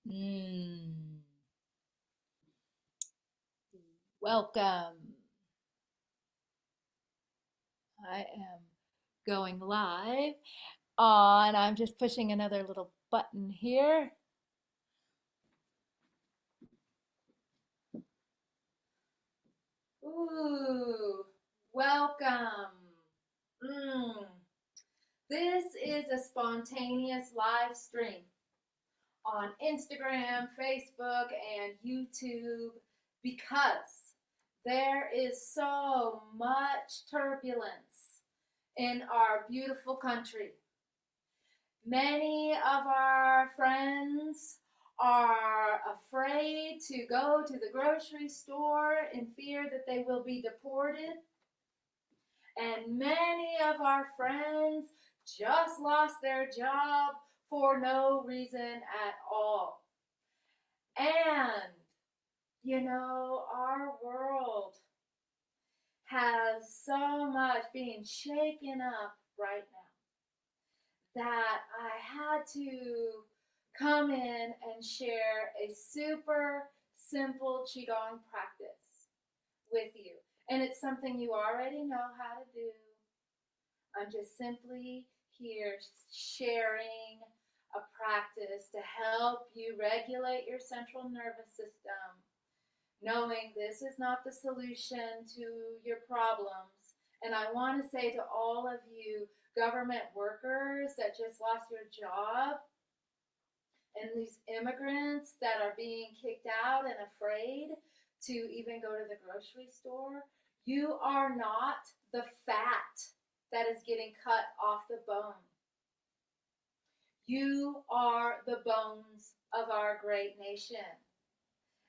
Mm. Welcome. I am going live on, I'm just pushing another little button here. Ooh, welcome. Mm. This is a spontaneous live stream on Instagram, Facebook, and YouTube because there is so much turbulence in our beautiful country. Many of our friends are afraid to go to the grocery store in fear that they will be deported. And many of our friends just lost their job for no reason at all. And, our world has so much being shaken up right now that I had to come in and share a super simple Qigong practice with you. And it's something you already know how to do. I'm just simply here sharing a practice to help you regulate your central nervous system, knowing this is not the solution to your problems. And I want to say to all of you government workers that just lost your job, and these immigrants that are being kicked out and afraid to even go to the grocery store, you are not the fat that is getting cut off the bone. You are the bones of our great nation.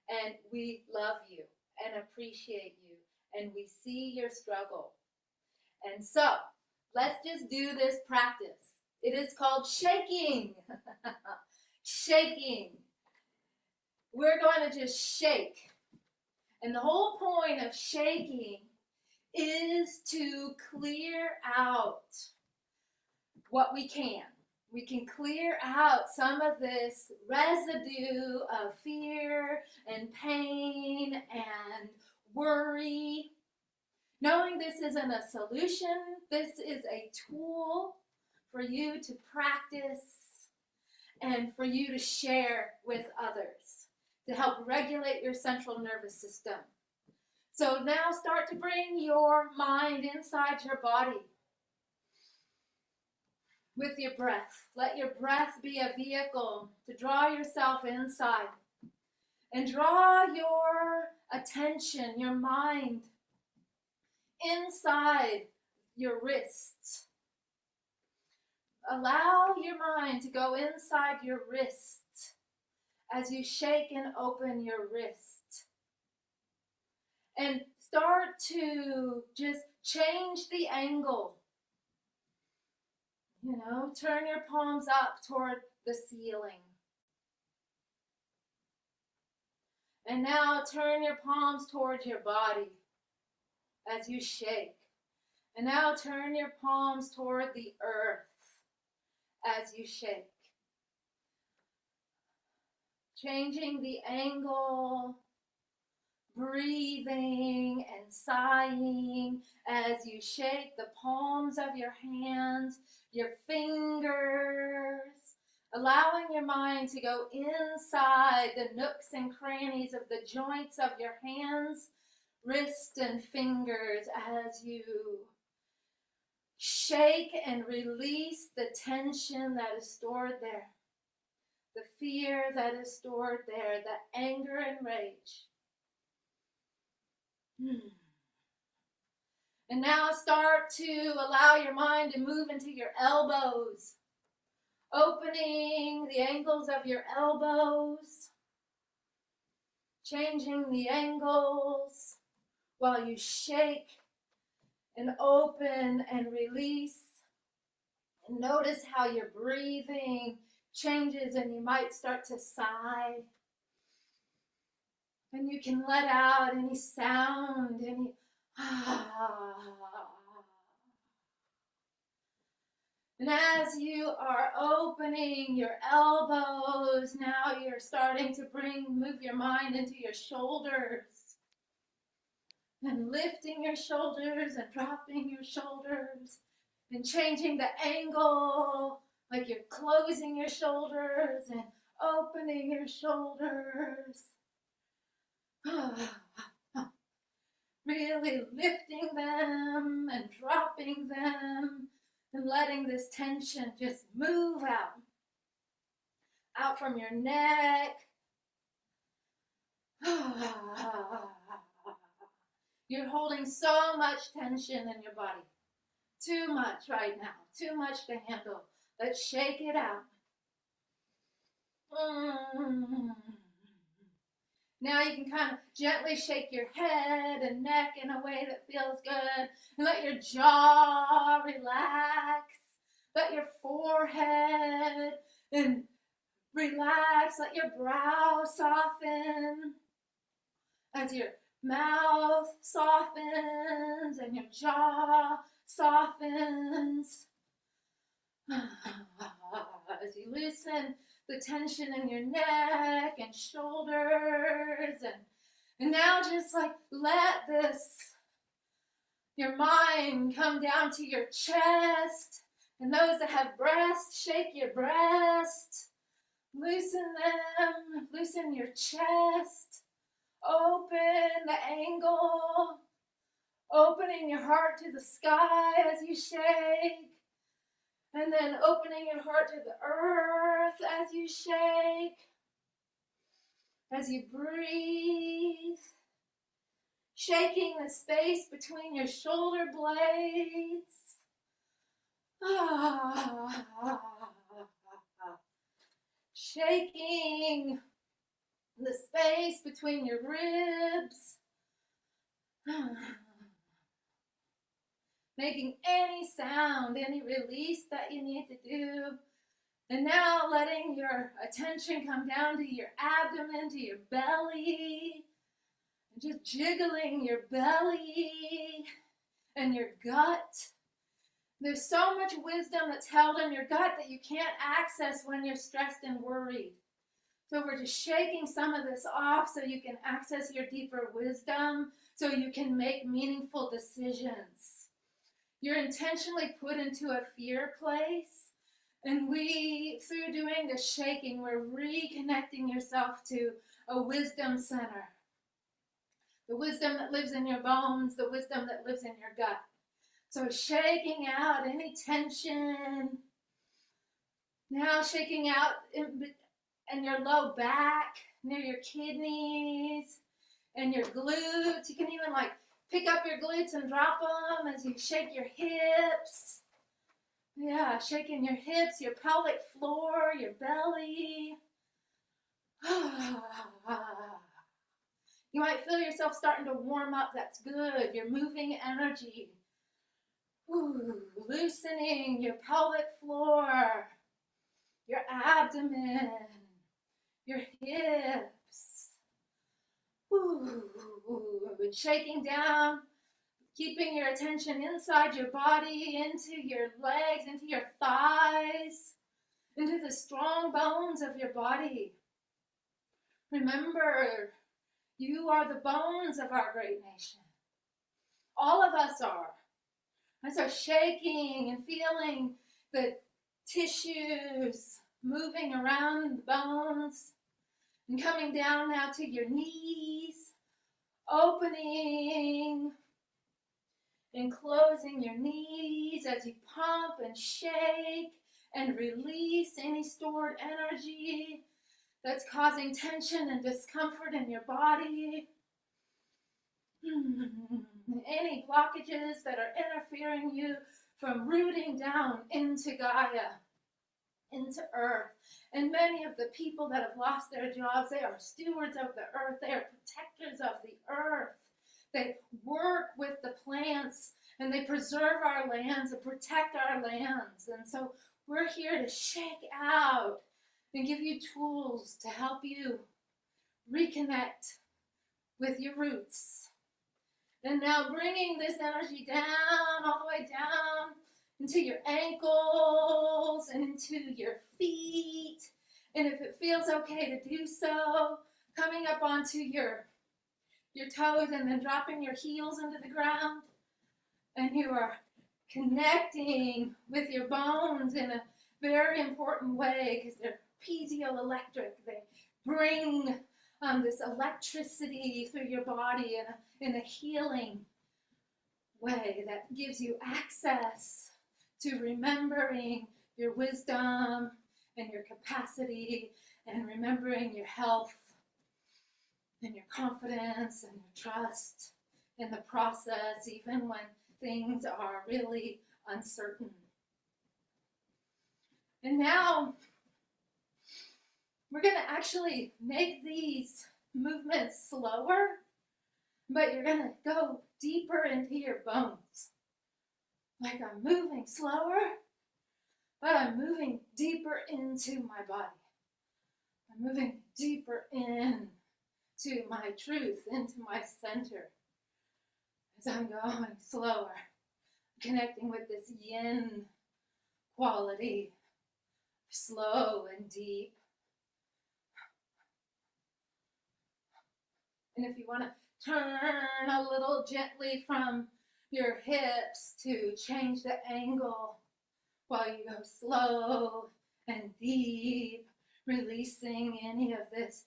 And we love you and appreciate you. And we see your struggle. And so, let's just do this practice. It is called shaking. Shaking. We're going to just shake. And the whole point of shaking is to clear out what we can. We can clear out some of this residue of fear and pain and worry. Knowing this isn't a solution, this is a tool for you to practice and for you to share with others to help regulate your central nervous system. So now start to bring your mind inside your body with your breath. Let your breath be a vehicle to draw yourself inside and draw your attention, your mind, inside your wrists. Allow your mind to go inside your wrist as you shake and open your wrist. And start to just change the angle. Turn your palms up toward the ceiling. And now turn your palms towards your body as you shake. And now turn your palms toward the earth as you shake. Changing the angle, breathing and sighing as you shake the palms of your hands, your fingers, allowing your mind to go inside the nooks and crannies of the joints of your hands, wrists, and fingers as you shake and release the tension that is stored there, the fear that is stored there, the anger and rage. And now start to allow your mind to move into your elbows, opening the angles of your elbows, changing the angles while you shake and open and release. And notice how your breathing changes, and you might start to sigh. And you can let out any sound, any And as you are opening your elbows, now you're starting to move your mind into your shoulders. And lifting your shoulders and dropping your shoulders. And changing the angle, like you're closing your shoulders and opening your shoulders. Really lifting them and dropping them and letting this tension just move out from your neck. You're holding so much tension in your body. Too much right now. Too much to handle. Let's shake it out. Now you can kind of gently shake your head and neck in a way that feels good. And let your jaw relax. Let your forehead and relax. Let your brow soften. As your mouth softens and your jaw softens. As you loosen the tension in your neck and shoulders. And now just like let your mind come down to your chest. And those that have breasts, shake your breast. Loosen them. Loosen your chest. Open the angle, opening your heart to the sky as you shake, and then opening your heart to the earth as you shake, as you breathe, shaking the space between your shoulder blades. Shaking the space between your ribs. Making any sound, any release that you need to do. And now letting your attention come down to your abdomen, to your belly. And just jiggling your belly and your gut. There's so much wisdom that's held in your gut that you can't access when you're stressed and worried. So we're just shaking some of this off so you can access your deeper wisdom, so you can make meaningful decisions. You're intentionally put into a fear place, and through doing the shaking, we're reconnecting yourself to a wisdom center. The wisdom that lives in your bones, the wisdom that lives in your gut. So shaking out any tension. Now shaking out and your low back, near your kidneys, and your glutes. You can even like pick up your glutes and drop them as you shake your hips. Yeah, shaking your hips, your pelvic floor, your belly. You might feel yourself starting to warm up. That's good. You're moving energy. Loosening your pelvic floor, your abdomen, your hips. Shaking down, keeping your attention inside your body, into your legs, into your thighs, into the strong bones of your body. Remember, you are the bones of our great nation. All of us are. And so shaking and feeling the tissues moving around the bones and coming down now to your knees, opening and closing your knees as you pump and shake and release any stored energy that's causing tension and discomfort in your body. Any blockages that are interfering you from rooting down into Gaia, into Earth. And many of the people that have lost their jobs, they are stewards of the earth. They are protectors of the earth. They work with the plants and they preserve our lands and protect our lands. And so we're here to shake out and give you tools to help you reconnect with your roots. And now bringing this energy down, all the way down into your ankles and into your feet. And if it feels okay to do so, coming up onto your toes and then dropping your heels into the ground. And you are connecting with your bones in a very important way because they're piezoelectric. They bring this electricity through your body in a healing way that gives you access to remembering your wisdom and your capacity and remembering your health and your confidence and your trust in the process, even when things are really uncertain. And now we're going to actually make these movements slower, but you're going to go deeper into your bones. Like I'm moving slower, but I'm moving deeper into my body. I'm moving deeper in to my truth, into my center. As I'm going slower, connecting with this yin quality, slow and deep. And if you want to turn a little gently from your hips to change the angle while you go slow and deep, releasing any of this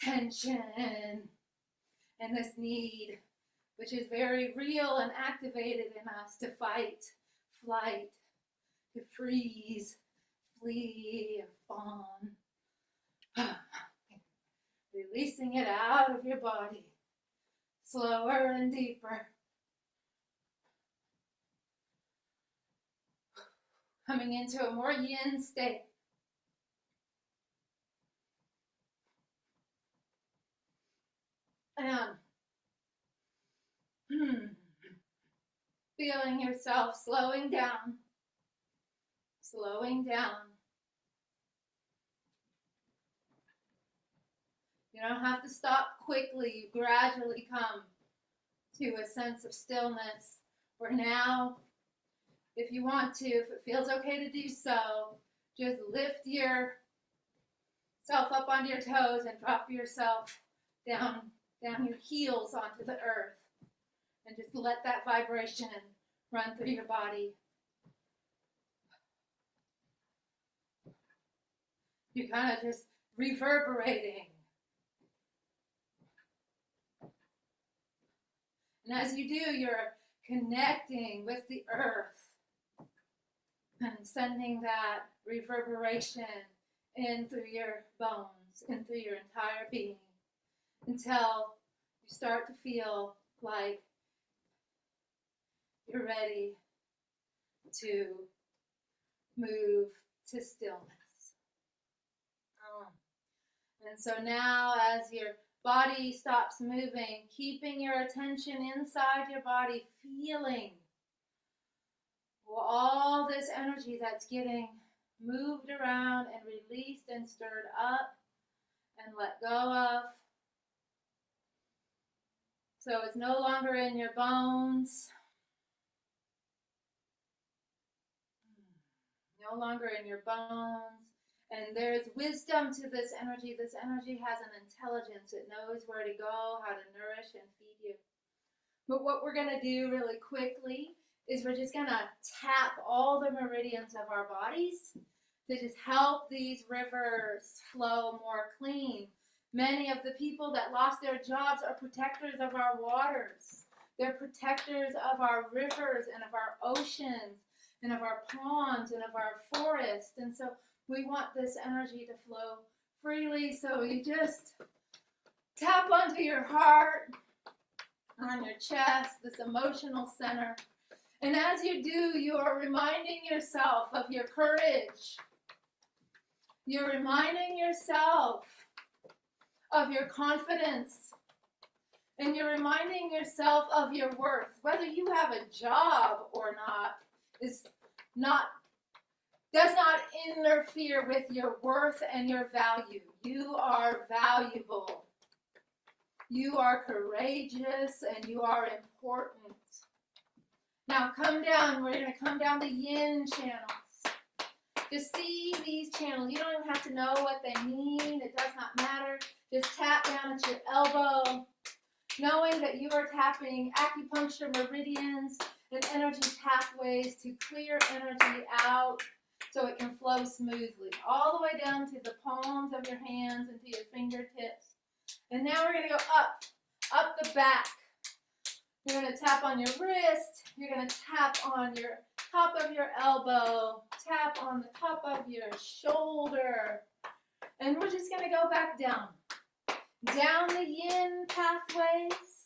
tension and this need, which is very real and activated in us to fight, flight, to freeze, flee, or fawn. Releasing it out of your body, slower and deeper. Coming into a more yin state. And feeling yourself slowing down, slowing down. You don't have to stop quickly. You gradually come to a sense of stillness where now, if you want to, if it feels okay to do so, just lift yourself up onto your toes and drop yourself down your heels onto the earth. And just let that vibration run through your body. You're kind of just reverberating. And as you do, you're connecting with the earth and sending that reverberation in through your bones, in through your entire being, until you start to feel like you're ready to move to stillness. And so now, as your body stops moving, keeping your attention inside your body, feeling all this energy that's getting moved around and released and stirred up and let go of. So it's no longer in your bones, no longer in your bones. And there's wisdom to this energy. This energy has an intelligence. It knows where to go, how to nourish and feed you. But what we're going to do really quickly is we're just going to tap all the meridians of our bodies to just help these rivers flow more clean. Many of the people that lost their jobs are protectors of our waters. They're protectors of our rivers and of our oceans and of our ponds and of our forests. And so we want this energy to flow freely. So you just tap onto your heart, on your chest, this emotional center. And as you do, you are reminding yourself of your courage. You're reminding yourself of your confidence. And you're reminding yourself of your worth. Whether you have a job or not does not interfere with your worth and your value. You are valuable. You are courageous and you are important. Now come down. We're going to come down the yin channels. Just see these channels. You don't even have to know what they mean. It does not matter. Just tap down at your elbow, knowing that you are tapping acupuncture meridians and energy pathways to clear energy out so it can flow smoothly. All the way down to the palms of your hands and to your fingertips. And now we're going to go up the back. You're going to tap on your wrist. You're going to tap on your top of your elbow. Tap on the top of your shoulder. And we're just going to go back down. Down the yin pathways.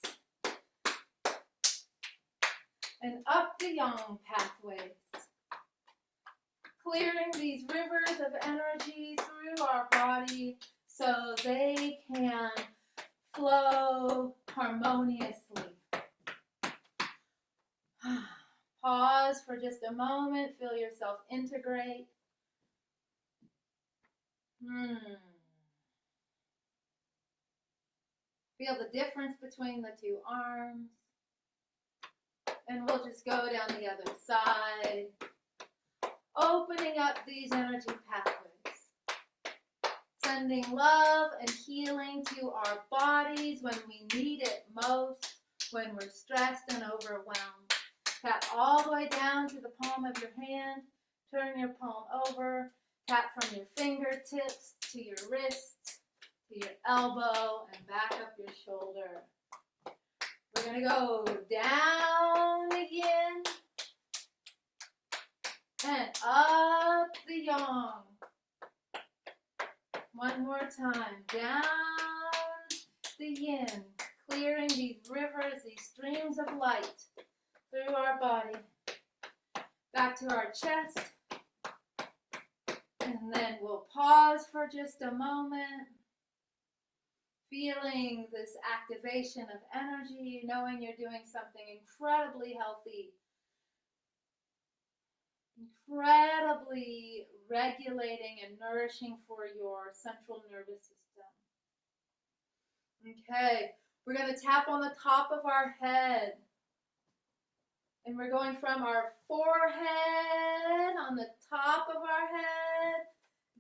And up the yang pathways. Clearing these rivers of energy through our body so they can flow harmoniously. Pause for just a moment. Feel yourself integrate. Feel the difference between the two arms. And we'll just go down the other side. Opening up these energy pathways. Sending love and healing to our bodies when we need it most, when we're stressed and overwhelmed. Tap all the way down to the palm of your hand. Turn your palm over. Tap from your fingertips to your wrist, to your elbow, and back up your shoulder. We're going to go down the yin and up the yang. One more time. Down the yin, clearing these rivers, these streams of light through our body, back to our chest, and then we'll pause for just a moment, feeling this activation of energy, knowing you're doing something incredibly healthy, incredibly regulating and nourishing for your central nervous system. Okay, we're going to tap on the top of our head. And we're going from our forehead, on the top of our head,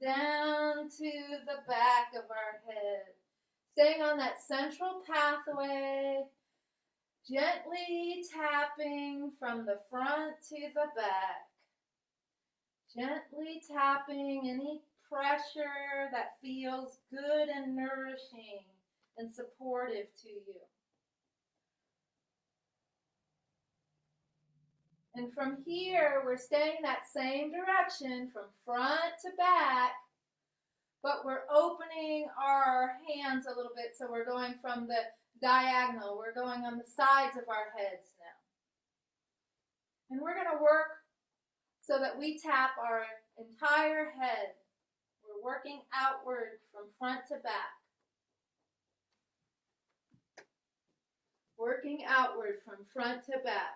down to the back of our head. Staying on that central pathway, gently tapping from the front to the back. Gently tapping any pressure that feels good and nourishing and supportive to you. And from here, we're staying that same direction from front to back, but we're opening our hands a little bit, so we're going from the diagonal. We're going on the sides of our heads now. And we're going to work so that we tap our entire head. We're working outward from front to back. Working outward from front to back.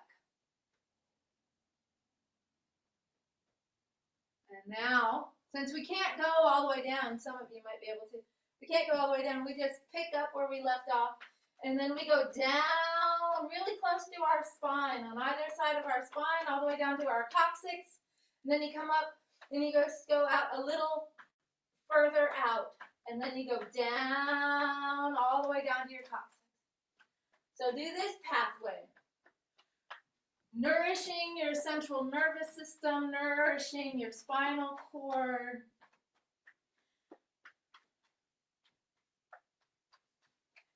And now, since we can't go all the way down, some of you might be able to, we can't go all the way down, we just pick up where we left off, and then we go down really close to our spine, on either side of our spine, all the way down to our coccyx, and then you come up, and you go out a little further out, and then you go down, all the way down to your coccyx. So do this pathway. Nourishing your central nervous system, nourishing your spinal cord.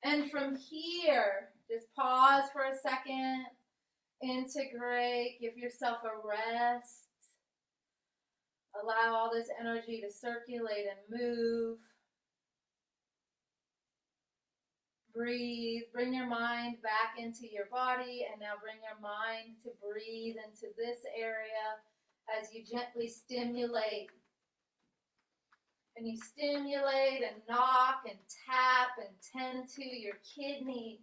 And from here, just pause for a second, integrate, give yourself a rest. Allow all this energy to circulate and move. Breathe, bring your mind back into your body, and now bring your mind to breathe into this area as you gently stimulate. And you stimulate and knock and tap and tend to your kidneys.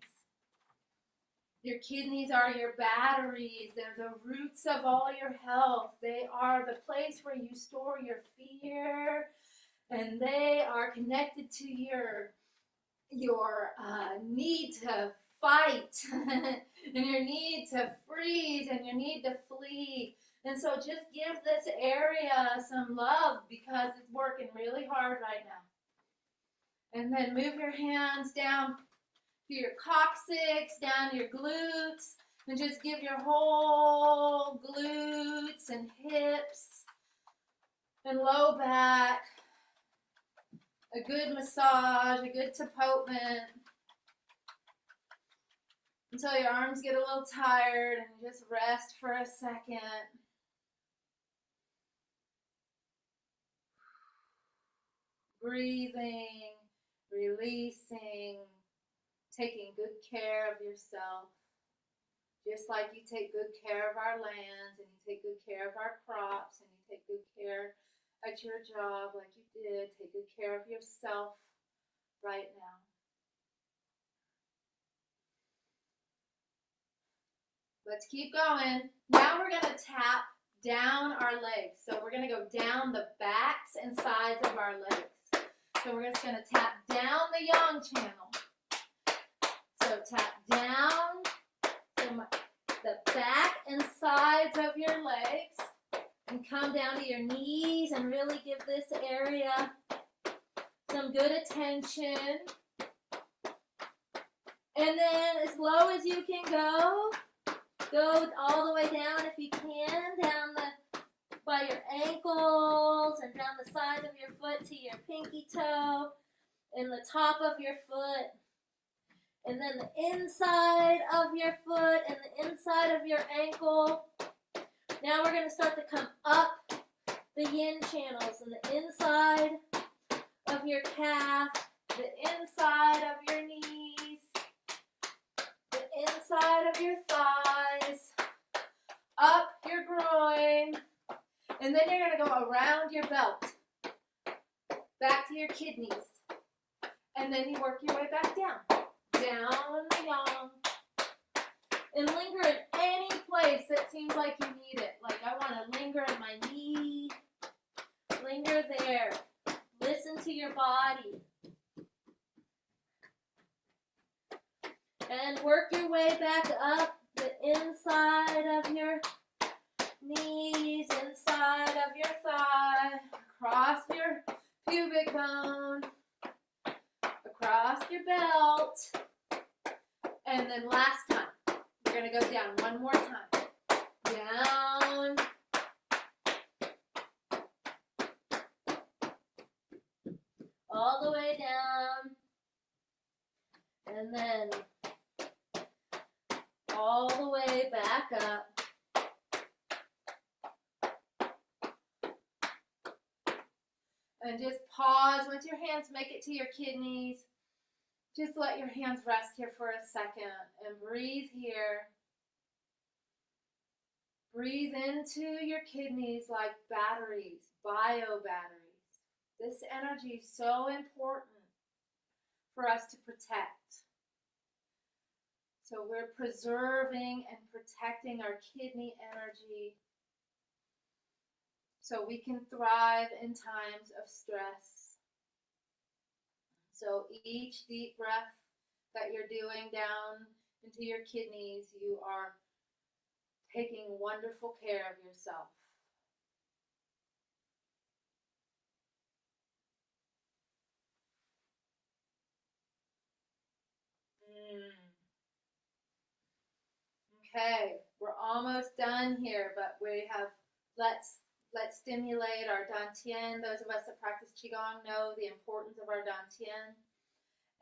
Your kidneys are your batteries. They're the roots of all your health. They are the place where you store your fear, and they are connected to your need to fight and your need to freeze and your need to flee. And so just give this area some love because it's working really hard right now. And then move your hands down to your coccyx, down to your glutes, and just give your whole glutes and hips and low back a good massage, a good tapotement until your arms get a little tired, and just rest for a second. Breathing, releasing, taking good care of yourself. Just like you take good care of our lands, and you take good care of our crops, and you take good care at your job like you did. Take good care of yourself right now. Let's keep going. Now we're going to tap down our legs. So we're going to go down the backs and sides of our legs. So we're just going to tap down the yang channel. So tap down the back and sides of your legs and come down to your knees and really give this area some good attention. And then as low as you can go all the way down if you can, down by your ankles and down the side of your foot to your pinky toe and the top of your foot. And then the inside of your foot and the inside of your ankle. Now we're going to start to come up the yin channels and the inside of your calf, the inside of your knees, the inside of your thighs, up your groin, and then you're going to go around your belt, back to your kidneys, and then you work your way back down. Down the yang, and linger in any place that seems like you need it. Like I want to linger in my knee, linger there. Listen to your body. And work your way back up the inside of your knees, inside of your thigh, across your pubic bone, across your belt. And then last time, we're going to go down one more time. Down. All the way down. And then all the way back up. And just pause. Once your hands make it to your kidneys, just let your hands rest here for a second and breathe here. Breathe into your kidneys like batteries, bio batteries. This energy is so important for us to protect. So we're preserving and protecting our kidney energy so we can thrive in times of stress. So each deep breath that you're doing down into your kidneys, you are taking wonderful care of yourself. Okay, we're almost done here, but we have, let's stimulate our dantian. Those of us that practice Qigong know the importance of our dantian.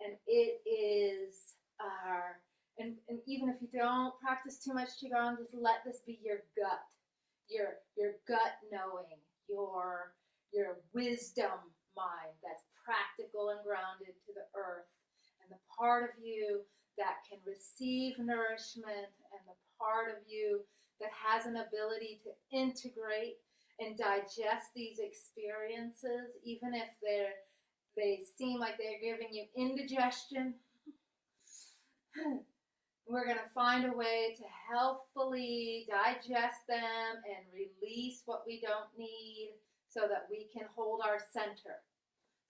And it is our, and even if you don't practice too much Qigong, just let this be your gut, your gut knowing, your wisdom mind that's practical and grounded to the earth, and the part of you that can receive nourishment, and the part of you that has an ability to integrate and digest these experiences, even if they seem like they're giving you indigestion. We're going to find a way to healthfully digest them and release what we don't need so that we can hold our center.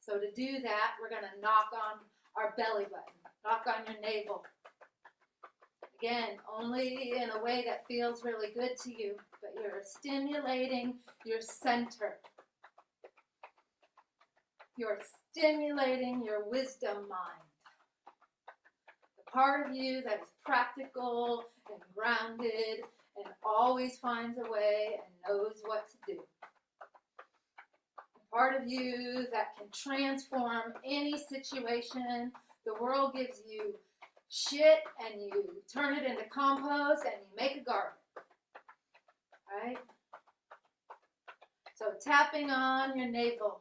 So to do that, we're going to knock on our belly button, knock on your navel. Again, only in a way that feels really good to you, but you're stimulating your center. You're stimulating your wisdom mind. The part of you that is practical and grounded and always finds a way and knows what to do. The part of you that can transform any situation. The world gives you shit and you turn it into compost and you make a garden. Right? So tapping on your navel,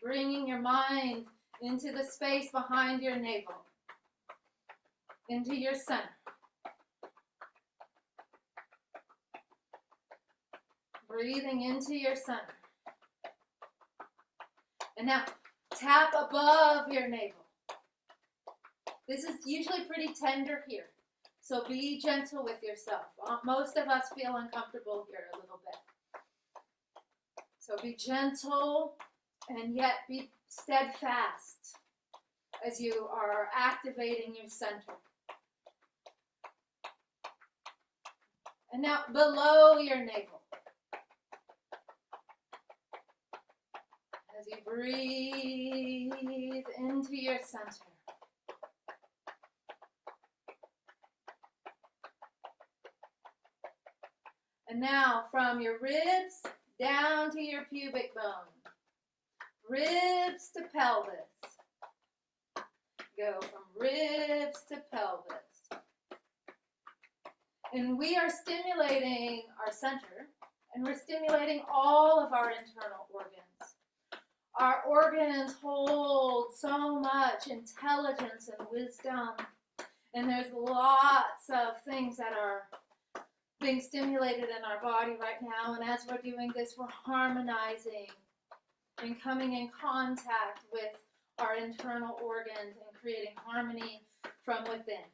bringing your mind into the space behind your navel, into your center. Breathing into your center. And now tap above your navel. This is usually pretty tender here, so be gentle with yourself. Most of us feel uncomfortable here a little bit. So be gentle and yet be steadfast as you are activating your center. And now below your navel, as you breathe into your center. And now from your ribs down to your pubic bone, ribs to pelvis. Go from ribs to pelvis. And we are stimulating our center, and we're stimulating all of our internal organs. Our organs hold so much intelligence and wisdom, and there's lots of things that are being stimulated in our body right now. And as we're doing this, we're harmonizing and coming in contact with our internal organs and creating harmony from within.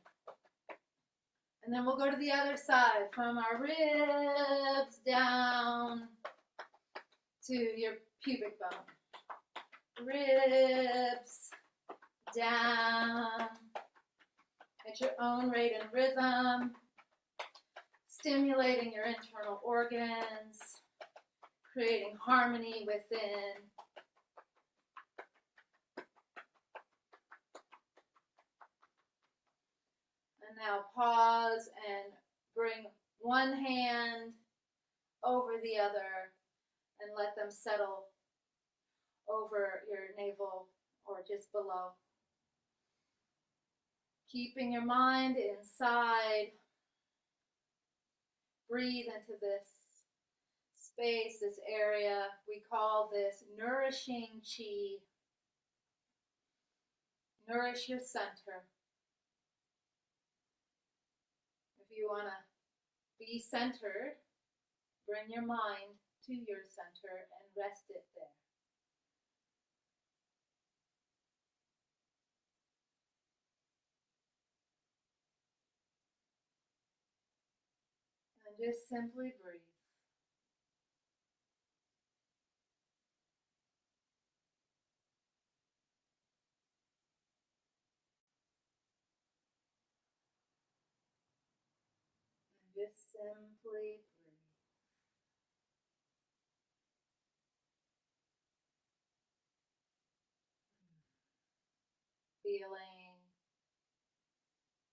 And then we'll go to the other side, from our ribs down to your pubic bone. Ribs down at your own rate and rhythm, stimulating your internal organs, creating harmony within. And now pause and bring one hand over the other and let them settle over your navel or just below. Keeping your mind inside. Breathe into this space, this area. We call this nourishing chi. Nourish your center. If you want to be centered, bring your mind to your center and rest it there. And just simply breathe. And just simply breathe. Feeling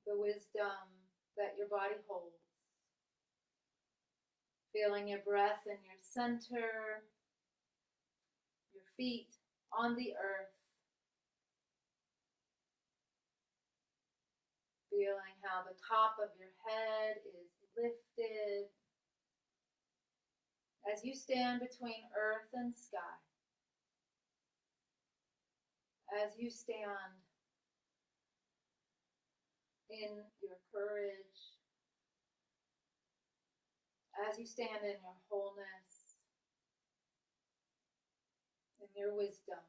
the wisdom that your body holds. Feeling your breath in your center, your feet on the earth. Feeling how the top of your head is lifted as you stand between earth and sky. As you stand in your courage, as you stand in your wholeness, in your wisdom,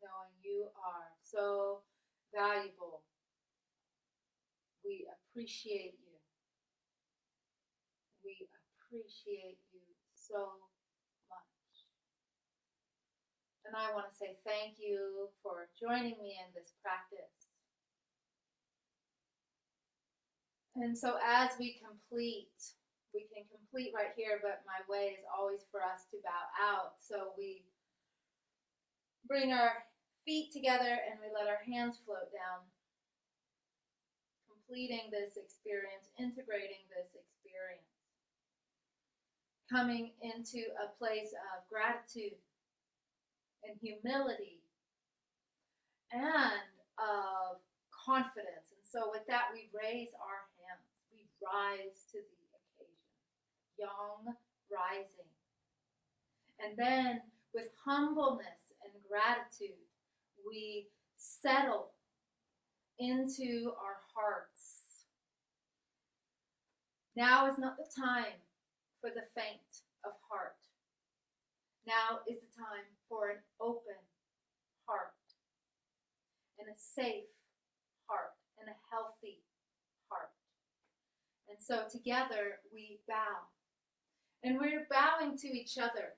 knowing you are so valuable. We appreciate you. We appreciate you so much. And And I want to say thank you for joining me in this practice. And so as we can complete right here, but my way is always for us to bow out. So we bring our feet together and we let our hands float down, completing this experience, integrating this experience, coming into a place of gratitude and humility and of confidence. And so with that, we raise our hands. We rise to the occasion. Yang rising. And then with humbleness and gratitude, we settle into our hearts. Now is not the time for the faint of heart. Now is the time for an open heart and a safe heart and a healthy heart. And so together we bow. And we're bowing to each other.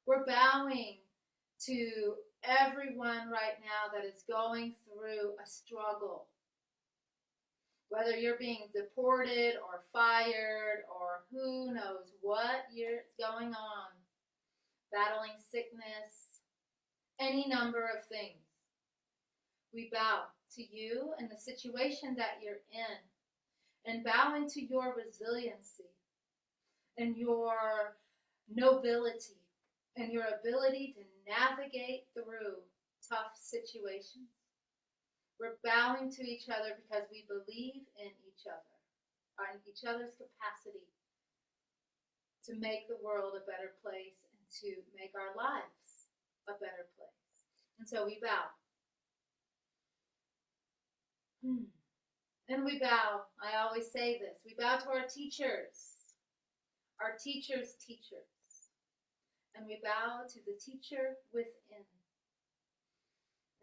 We're bowing to everyone right now that is going through a struggle. Whether you're being deported or fired or who knows what is going on, battling sickness, any number of things. We bow to you and the situation that you're in, and bowing to your resiliency and your nobility and your ability to navigate through tough situations. We're bowing to each other because we believe in each other, in each other's capacity to make the world a better place and to make our lives a better place. And so we bow. And we bow. I always say this. We bow to our teachers teachers. And we bow to the teacher within.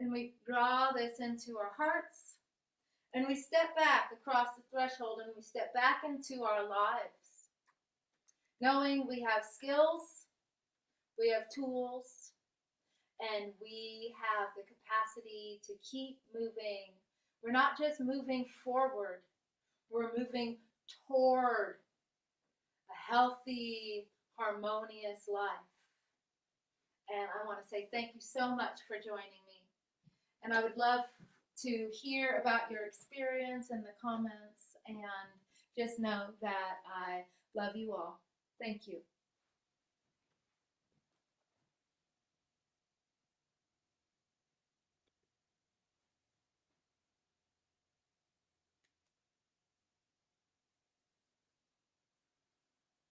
And we draw this into our hearts. And we step back across the threshold and we step back into our lives. Knowing we have skills, we have tools, and we have the capacity to keep moving. We're not just moving forward, we're moving toward a healthy, harmonious life. And I want to say thank you so much for joining me. And I would love to hear about your experience in the comments, and just know that I love you all. Thank you.